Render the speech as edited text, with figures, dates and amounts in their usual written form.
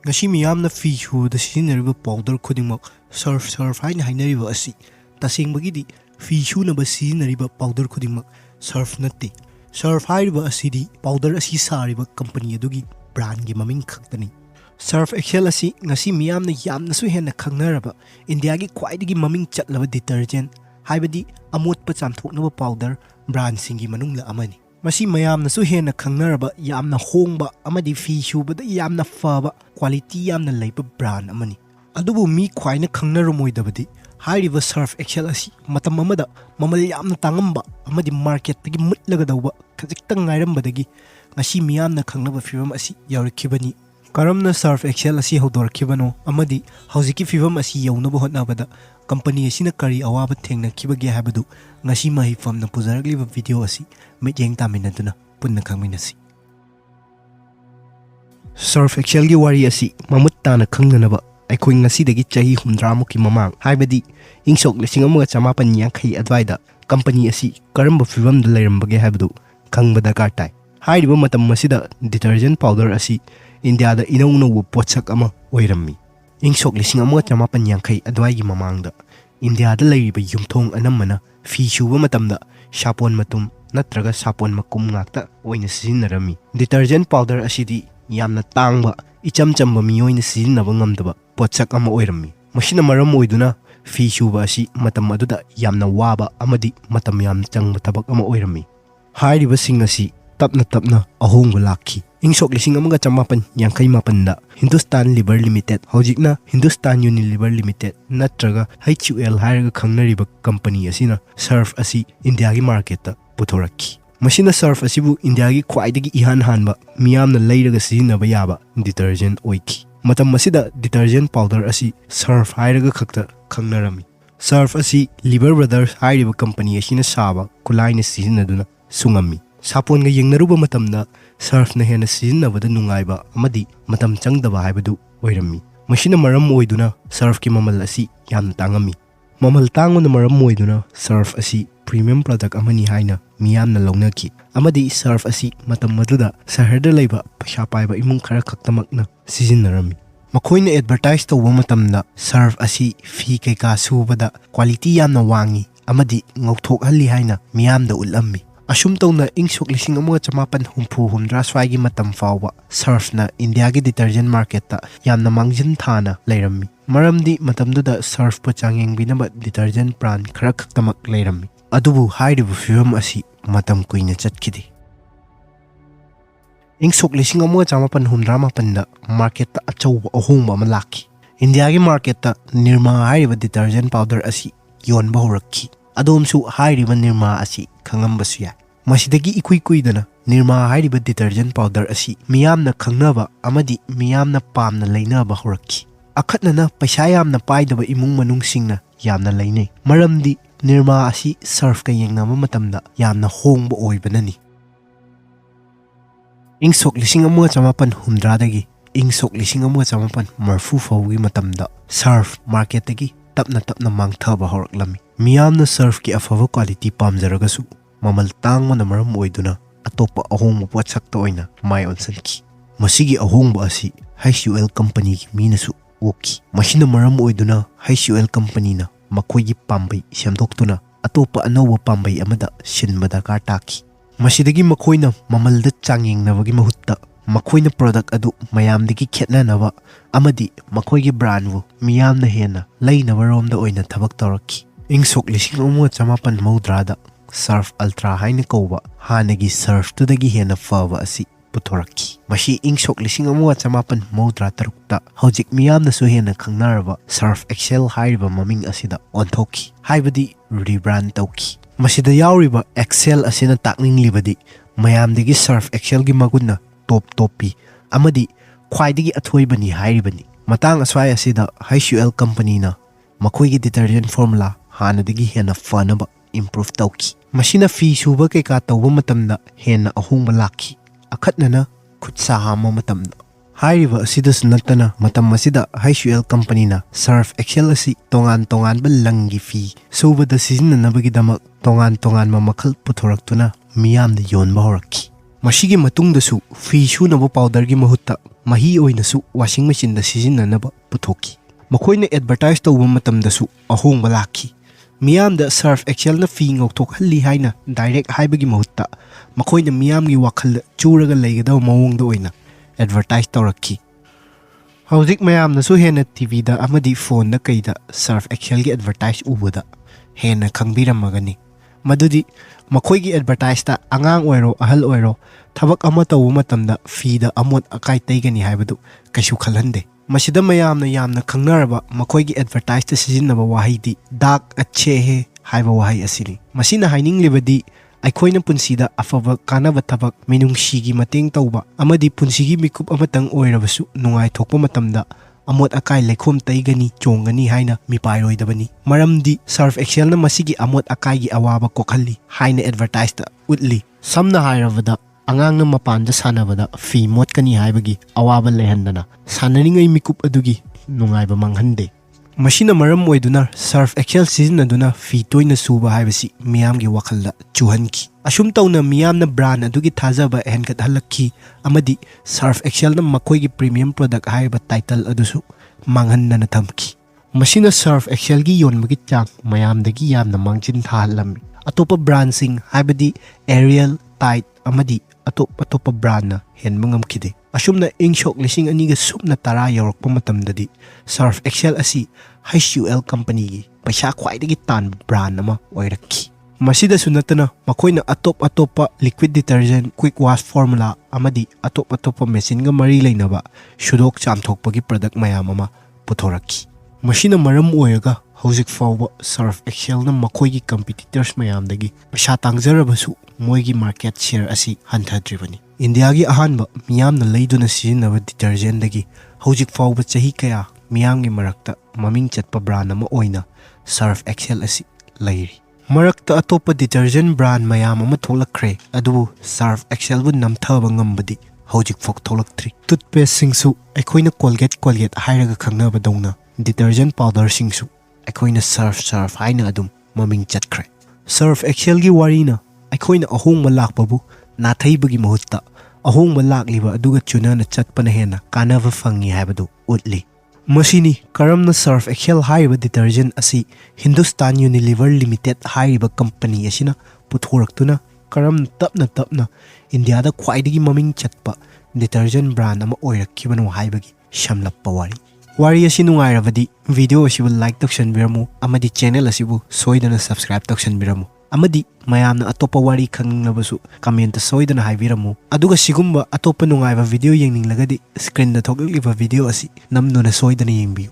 ngasi miyamna fi shuda sijinnariba powder khudingmak surf haina hainariba asi tasengbagidi fi shunaba sijinnariba powder khudingmak surf natte surf hairiba asidi powder asi sariba company adugi brand gi maming khaktani Surf Excel asi ngasi miyamna yamnasu henna khangnaraba India gi khwaidagi maming chatlaba detergent haibadi amotpa chamthoknaba powder brand singi manungla amani masi mayamnasu henna khangnaraba yamna hongba amadi fi shubada yamna faba quality yamna leiba brand amani adubu mi khwaina khangnaromoidabadi hairiba Surf Excel asi matam amada mamal yamna tangamba amadi market tagi mutlaga dawba khajikta ngairambadagi ngasi miyamna khangnaba firam asi yaurikibani Karamna Surf Excel asi hodorkibano amadi hauziki fivam asi yaunaba hotnabada company asina kari awaba thengna kibage habadu ngasi Maheipham na puzaragliba video asi mejeng taminaduna punna khangminasi Surf Excel gi wari asi mamut tana khangnanaba aikhoi ngasi dagi chahi 100 muki mamang haibadi ingsok 1950 adwaida company asi karamba fivam da leirambage habadu khangbada kartai hairiba matam masida detergent powder asi India da inau potsak ama oirammi ingsok 1950 adwaigi mamangda India da leiriba yumthong anamana fi shuba matamda sapon matum natraga sapon makum ngakta oina sijinnarami detergent powder asidi yamna tangba ichamchamba miyoina sijinnaba ngamdaba potsak ama oirammi mashina maram oiduna fi shuba asi matam aduda yamna waba amadi matam yam changba tabak ama oirammi hairiba singasi tapna ahongba lakhi Ingsok 1958 da Hindustan Liver Limited hojikna Hindustan Unilever Limited natraga HUL hairaga khangnariba company asina surf asi India gi market ta puthorakhi mashina surf asibu India gi khwaidagi ihan hanba miyamna leiraga sijinnaba yaba detergent oiki matam masida detergent powder asi surf hairaga khakta khangnarami surf asi Liver Brothers hairiba company asina saba kulaina sijinnaduna sungami Sapon ga yengnaruba matamda surf na hena sijinnabada nungaiba amadi matam changdaba haibadu oirammi mashina maram oiduna surf ki mamal asi yamna tangami mamal tangona maram oiduna surf asi premium product amani haina miyamna launaki amadi surf asi matam maduda saharda leiba paisa paiba imung khara khaktamakna sijinnarami makoina advertise tawba matamda surf asi fi kaika subada quality yamna wangi amadi ngauthok halli haina miyamda ulammi Asum tawna ingsok 1950 swaigi matam fawba surf na India gi detergent market ta yamna mangjin thana leirammi maramdi matamduda surf pa changengbinaba detergent brand khara khaktamak leirammi adubu hairibu firam asi matam kuina chatkidi ingsok 1958 da market ta achauba ahongba ma lakhi India gi market ta Nirma hairiba detergent powder asi yonba horakhi Adomsu hairiba Nirma asi khangambasuya masidagi ikuidana Nirma hairiba detergent powder asi miyamna khangnaba amadi miyamna pamna leinaba horakhi akhatnana paisa yamna paidaba imung manungsingna yamna leinai maramdi Nirma asi surf ka yengnama matamda yamna hongba oibanani ingsok 1950 dagi ingsok 1950 fawgi matamda surf market dagi tapna mangthaba horaklami Miyamna surf ki afava quality pamjaragasu mamal tangona maram oiduna atopa ahongba potsakta oina mai onsanki masigi ahongba asi HUL company ki minasu oki mashina maram oiduna HUL company na makoigi pambai semdoktuna atopa anowa pambai amada sinbada kartaki masidagi makoina mamalda changengnabagi mahutta makoina product adu mayamdagi khetnanaba amadi makoigi brand bu miyamna hena leinaba romda oina thabak tawrakki Ingsok 1950 da surf ultra haina kauba hanagi surf tudagi hena fava asi puthoraki mashi ingsok 1953 ta hojik miyamna su hena khangnaraba surf excel hairiba maming asida onthoki haibadi rebrand tawki masida yauriba excel asina takninglibadi mayamdagi surf excel gi magunna top amadi khwaidagi athoibani hairibani matang aswai asida HUL company na makoigi detergent formula hanadagi hena fanaba improve tawki mashina fi suba keka tawba matamda hena ahongba lakhi akhatnana khutsa hama matamda hairiba asidas natana matam masida HUL company na surf excel asi tongan ba langi fi subada sijinnanabagi damak tongan ma makhal puthораktuna miyamda yonba horakhi ꯃꯁꯤꯒꯤ ꯃꯇꯨꯡꯗꯁꯨ ꯐꯤ ꯁꯨꯅꯕ ꯄꯥꯎꯗꯔꯒꯤ ꯃꯍꯨꯠꯇ ꯃꯍꯤ ꯑꯣꯏꯅꯁꯨ ꯋꯥꯁꯤꯡ ꯃꯦꯆꯤꯟꯗ ꯁꯤꯖꯤꯟꯅꯅꯕ ꯄꯨꯊꯣꯛꯈꯤ꯫ ꯃꯈꯣꯏꯅ ꯑꯦꯗꯚꯔꯇꯥꯏꯖ ꯇꯧꯕ ꯃꯇꯝꯗꯁꯨ ꯑꯍꯣꯡꯕ ꯂꯥꯛꯈꯤ꯫ ꯃꯤꯌꯥꯝꯗ ꯁꯔꯐ ꯑꯦꯛꯁꯦꯜꯅ ꯐꯤ ꯉꯧꯊꯣꯛꯍꯜꯂꯤ ꯍꯥꯏꯅ ꯗꯥꯏꯔꯦꯛ ꯍꯥꯏꯕꯒꯤ ꯃꯍꯨꯠꯇ ꯃꯈꯣꯏꯅ ꯃꯤꯌꯥꯝꯒꯤ ꯋꯥꯈꯜꯗ ꯆꯨꯔꯒ ꯂꯩꯒꯗꯕ ꯃꯑꯣꯡꯗ ꯑꯣꯏꯅ ꯑꯦꯗꯚꯔꯇꯥꯏꯖ ꯇꯧꯔꯛꯈꯤ꯫ ꯍꯧꯖꯤꯛ ꯃꯌꯥꯝꯅꯁꯨ ꯍꯦꯟꯅ ꯇꯤꯚꯤꯗ ꯑꯃꯗꯤ ꯐꯣꯟꯗ ꯀꯩꯗ ꯁꯔꯐ ꯑꯦꯛꯁꯦꯜꯒꯤ ꯑꯦꯗꯚꯔꯇꯥꯏꯖ ꯎꯕꯗ ꯍꯦꯟꯅ ꯈꯪꯕꯤꯔꯝꯃꯒꯅꯤ ꯃꯗꯨꯗꯤ ꯃꯈꯣꯏꯒꯤ ꯑꯦꯗꯚꯔꯇꯥꯏꯖꯇ ꯑꯉꯥꯡ ꯑꯣꯏꯔꯣ ꯑꯍꯜ ꯑꯣꯏꯔꯣ ꯊꯕꯛ ꯑꯃ ꯇꯧꯕ ꯃꯇꯝꯗ ꯐꯤꯗ ꯑꯃꯣꯠ ꯑꯀꯥꯏ ꯇꯩꯒꯅꯤ ꯍꯥꯏꯕꯗꯨ ꯀꯩꯁꯨ ꯈꯜꯍꯟꯗꯦ꯫ ꯃꯁꯤꯗ ꯃꯌꯥꯝꯅ ꯌꯥꯝꯅ ꯈꯪꯅꯔꯕ ꯃꯈꯣꯏꯒꯤ ꯑꯦꯗꯚꯔꯇꯥꯏꯖꯇ ꯁꯤꯖꯤꯟꯅꯕ ꯋꯥꯍꯩꯗꯤ ꯗꯥꯛ ꯑꯠꯆꯦ ꯍꯦ ꯍꯥꯏꯕ ꯋꯥꯍꯩ ꯑꯁꯤꯅꯤ꯫ ꯃꯁꯤꯅ ꯍꯥꯏꯅꯤꯡꯂꯤꯕꯗꯤ ꯑꯩꯈꯣꯏꯅ ꯄꯨꯟꯁꯤꯗ ꯑꯐꯕ ꯀꯥꯟꯅꯕ ꯊꯕꯛ, ꯃꯤꯅꯨꯡꯁꯤꯒꯤ ꯃꯇꯦꯡ ꯇꯧꯕ ꯑꯃꯗꯤ ꯄꯨꯟꯁꯤꯒꯤ ꯃꯤꯀꯨꯞ ꯑꯃꯇꯪ ꯑꯣꯏꯔꯕꯁꯨ ꯅꯨꯡꯉꯥꯏꯊꯣꯛꯄ ꯃꯇꯝꯗ ꯑꯃꯣꯠ ꯑꯀꯥꯏ ꯂꯩꯈꯣꯝ ꯇꯩꯒꯅꯤ, ꯆꯣꯡꯒꯅꯤ ꯍꯥꯏꯅ ꯃꯤꯄꯥꯏꯔꯣꯏꯗꯕꯅꯤ꯫ ꯃꯔꯝꯗꯤ ꯁꯔꯐ ꯑꯦꯛꯁꯦꯜꯅ ꯃꯁꯤꯒꯤ ꯑꯃꯣꯠ ꯑꯀꯥꯏꯒꯤ ꯑꯋꯥꯕ ꯀꯣꯛꯍꯜꯂꯤ ꯍꯥꯏꯅ ꯑꯦꯗꯚꯔꯇꯥꯏꯖꯇ ꯎꯠꯂꯤ꯫ ꯁꯝꯅ ꯍꯥꯏꯔꯕꯗ ꯑꯉꯥꯡꯅ ꯃꯄꯥꯟꯗ ꯁꯥꯟꯅꯕꯗ ꯐꯤ ꯃꯣꯠꯀꯅꯤ ꯍꯥꯏꯕꯒꯤ ꯑꯋꯥꯕ ꯂꯩꯍꯟꯗꯅ ꯁꯥꯟꯅꯔꯤꯉꯩ ꯃꯤꯀꯨꯞ ꯑꯗꯨꯒꯤ ꯅꯨꯡꯉꯥꯏꯕ ꯃꯥꯡꯍꯟꯗꯦ꯫ ꯃꯁꯤꯅ ꯃꯔꯝ ꯑꯣꯏꯗꯨꯅ ꯁꯔꯐ ꯑꯦꯛꯁꯦꯜ ꯁꯤꯖꯤꯟꯅꯗꯨꯅ ꯐꯤ ꯇꯣꯏꯅ ꯁꯨꯕ ꯍꯥꯏꯕꯁꯤ ꯃꯤꯌꯥꯝꯒꯤ ꯋꯥꯈꯜꯗ ꯆꯨꯍꯟꯈꯤ꯫ ꯑꯁꯨꯝ ꯇꯧꯅ ꯃꯤꯌꯥꯝꯅ ꯕ꯭ꯔꯥꯟ ꯑꯗꯨꯒꯤ ꯊꯥꯖꯕ ꯍꯦꯟꯒꯠꯍꯜꯂꯛꯈꯤ ꯑꯃꯗꯤ ꯁꯔꯐ ꯑꯦꯛꯁꯦꯜꯅ ꯃꯈꯣꯏꯒꯤ ꯄ꯭ꯔꯤꯃꯤꯌꯝ ꯄ꯭ꯔꯣꯗꯛ ꯍꯥꯏꯔꯤꯕ ꯇꯥꯏꯇꯜ ꯑꯗꯨꯁꯨ ꯃꯥꯡꯍꯟꯗꯅ ꯊꯝꯈꯤ꯫ ꯃꯁꯤꯅ ꯁꯔꯐ ꯑꯦꯛꯁꯦꯜꯒꯤ ꯌꯣꯟꯕꯒꯤ ꯆꯥꯡ ꯃꯌꯥꯝꯗꯒꯤ ꯌꯥꯝꯅ ꯃꯥꯡꯖꯤꯟ ꯊꯥꯍꯜꯂꯝꯃꯤ꯫ ꯑꯇꯣꯞꯄ ꯕ꯭ꯔꯥꯟꯁꯤꯡ ꯍꯥꯏꯕꯗꯤ ꯑꯦꯔꯤꯌꯦꯜ, ꯇꯥꯏꯠ ꯑꯃꯗꯤ ꯑꯇꯣꯞꯄ ꯕ꯭ꯔꯥꯟꯅ ꯍꯦꯟꯕ ꯉꯝꯈꯤꯗꯦ꯫ ꯑꯁꯨꯝꯅ ꯏꯪ ꯁꯣꯛ 2010 ꯌꯧꯔꯛꯄ ꯃꯇꯝꯗꯗꯤ ꯁꯔꯐ ꯑꯦꯛꯁꯦꯜ ꯑꯁꯤ HUL ꯀꯝꯄꯅꯤꯒꯤ ꯄꯩꯁꯥ ꯈ꯭ꯋꯥꯏꯗꯒꯤ ꯇꯥꯟꯕ ꯕ꯭ꯔꯥꯟ ꯑꯃ ꯑꯣꯏꯔꯛꯈꯤ꯫ ꯃꯁꯤꯗꯁꯨ ꯅꯠꯇꯅ ꯃꯈꯣꯏꯅ ꯑꯇꯣꯞꯄ ꯂꯤꯀ꯭ꯋꯤꯗ ꯗꯤꯇꯔꯖꯦꯟꯠ, ꯀ꯭ꯋꯤꯛ ꯋꯥꯁ ꯐꯣꯔꯃꯨꯂꯥ ꯑꯃꯗꯤ ꯑꯇꯣꯞꯄ ꯃꯦꯆꯤꯟꯒ ꯃꯔꯤ ꯂꯩꯅꯕ ꯁꯨꯗꯣꯛ ꯆꯥꯝꯊꯣꯛꯄꯒꯤ ꯄ꯭ꯔꯗꯛ ꯃꯌꯥꯝ ꯑꯃ ꯄꯨꯊꯣꯔꯛꯈꯤ꯫ ꯃꯁꯤꯅ ꯃꯔꯝ ꯑꯣꯏꯔꯒ ꯍꯧꯖꯤꯛ ꯐꯥꯎꯕ ꯁꯔꯐ ꯑꯦꯛꯁꯦꯜꯅ ꯃꯈꯣꯏꯒꯤ ꯀꯝꯄꯤꯇꯤꯇꯔꯁ ꯃꯌꯥꯝꯗꯒꯤ ꯄꯩꯁꯥ ꯇꯥꯡꯖꯔꯕꯁꯨ ꯃꯣꯏꯒꯤ ꯃꯥꯔꯀꯦꯠ ꯁꯦꯌꯔ ꯑꯁꯤ ꯍꯟꯊꯗ꯭ꯔꯤꯕꯅꯤ꯫ ꯏꯟꯗꯤꯌꯥꯒꯤ ꯑꯍꯥꯟꯕ ꯃꯤꯌꯥꯝꯅ ꯂꯩꯗꯨꯅ ꯁꯤꯖꯤꯟꯅꯕ ꯗꯤꯇꯔꯖꯦꯟꯠꯗꯒꯤ ꯍꯧꯖꯤꯛ ꯐꯥꯎꯕ ꯆꯍꯤ ꯀꯌꯥ ꯃꯤꯌꯥꯝꯒꯤ ꯃꯔꯛꯇ ꯃꯃꯤꯡ ꯆꯠꯄ ꯕ꯭ꯔꯥꯟ ꯑꯃ ꯑꯣꯏꯅ ꯁꯔꯐ ꯑꯦꯛꯁꯦꯜ ꯑꯁꯤ ꯂꯩꯔꯤ꯫ ꯃꯔꯛꯇ ꯑꯇꯣꯞꯄ ꯗꯤꯇꯔꯖꯦꯟꯠ ꯕ꯭ꯔꯥꯟ ꯃꯌꯥꯝ ꯑꯃ ꯊꯣꯛꯂꯛꯈ꯭ꯔꯦ ꯑꯗꯨꯕꯨ ꯁꯔꯐ ꯑꯦꯛꯁꯦꯜꯕꯨ ꯅꯝꯊꯕ ꯉꯝꯕꯗꯤ ꯍꯧꯖꯤꯛꯐꯥꯎ ꯊꯣꯛꯂꯛꯇ꯭ꯔꯤ꯫ ꯇꯨꯠꯄꯦꯁꯁꯤꯡꯁꯨ ꯑꯩꯈꯣꯏꯅ ꯀꯣꯜꯒꯦꯠ ꯍꯥꯏꯔꯒ ꯈꯪꯅꯕꯗꯧꯅ ꯗꯤꯇꯔꯖꯦꯟꯠ ꯄꯥꯎꯗꯔꯁꯤꯡꯁꯨ ꯑꯩꯈꯣꯏꯅ ꯁꯔꯐ ꯍꯥꯏꯅ ꯑꯗꯨꯝ ꯃꯃꯤꯡ ꯆꯠꯈ꯭ꯔꯦ꯫ ꯁꯔꯐ ꯑꯦꯛꯁꯦꯜꯒꯤ ꯋꯥꯔꯤꯅ ꯑꯩꯈꯣꯏꯅ ꯑꯍꯣꯡꯕ ꯂꯥꯛꯄꯕꯨ ꯅꯥꯊꯩꯕꯒꯤ ꯃꯍꯨꯠꯇ ꯑꯍꯣꯡꯕ ꯂꯥꯛꯂꯤꯕ ꯑꯗꯨꯒ ꯆꯨꯅꯅ ꯆꯠꯄꯅ ꯍꯦꯟꯅ ꯀꯥꯟꯅꯕ ꯐꯪꯉꯤ ꯍꯥꯏꯕꯗꯨ ꯎꯠꯂꯤ꯫ ꯃꯁꯤꯅꯤ ꯀꯔꯝꯅ ꯁꯔꯐ ꯑꯦꯛꯁꯦꯜ ꯍꯥꯏꯔꯤꯕ ꯗꯤꯇꯔꯖꯦꯟꯠ ꯑꯁꯤ ꯍꯤꯟꯗꯨꯁꯇꯥꯟ ꯌꯨꯅꯤꯂꯤꯚꯔ ꯂꯤꯃꯤꯇꯦꯗ ꯍꯥꯏꯔꯤꯕ ꯀꯝꯄꯅꯤ ꯑꯁꯤꯅ ꯄꯨꯊꯣꯔꯛꯇꯨꯅ ꯀꯔꯝꯅ ꯇꯞꯅ ꯏꯟꯗꯤꯌꯥꯗ ꯈ꯭ꯋꯥꯏꯗꯒꯤ ꯃꯃꯤꯡ ꯆꯠꯄ ꯗꯤꯇꯔꯖꯦꯟꯠ ꯕ꯭ꯔꯥꯟ ꯑꯃ ꯑꯣꯏꯔꯛꯈꯤꯕꯅꯣ ꯍꯥꯏꯕꯒꯤ ꯁꯝꯂꯞꯄ ꯋꯥꯔꯤ꯫ ꯋꯥꯔꯤ ꯑꯁꯤ ꯅꯨꯡꯉꯥꯏꯔꯕꯗꯤ ꯚꯤꯗꯤꯑꯣ ꯑꯁꯤꯕꯨ ꯂꯥꯏꯛ ꯇꯧꯁꯟꯕꯤꯔꯝꯃꯨ ꯑꯃꯗꯤ ꯆꯦꯅꯦꯜ ꯑꯁꯤꯕꯨ ꯁꯣꯏꯗꯅ ꯁꯕꯁꯀ꯭ꯔꯥꯏꯕ ꯇꯧꯁꯟꯕꯤꯔꯝꯃꯨ ꯑꯃꯗꯤ ꯃꯌꯥꯝꯅ ꯑꯇꯣꯞꯄ ꯋꯥꯔꯤ ꯈꯪꯅꯤꯡꯂꯕꯁꯨ ꯀꯃꯦꯟꯇ ꯁꯣꯏꯗꯅ ꯍꯥꯏꯕꯤꯔꯝꯃꯨ꯫ ꯑꯗꯨꯒ ꯁꯤꯒꯨꯝꯕ ꯑꯇꯣꯞꯄ ꯅꯨꯡꯉꯥꯏꯕ ꯚꯤꯗꯤꯑꯣ ꯌꯦꯡꯅꯤꯡꯂꯒꯗꯤ ꯁ꯭ꯀ꯭ꯔꯤꯟꯗ ꯊꯣꯛꯂꯛꯂꯤꯕ ꯚꯤꯗꯤꯑꯣ ꯑꯁꯤ ꯅꯝꯗꯨꯅ ꯁꯣꯏꯗꯅ ꯌꯦꯡꯕꯤꯌꯨ꯫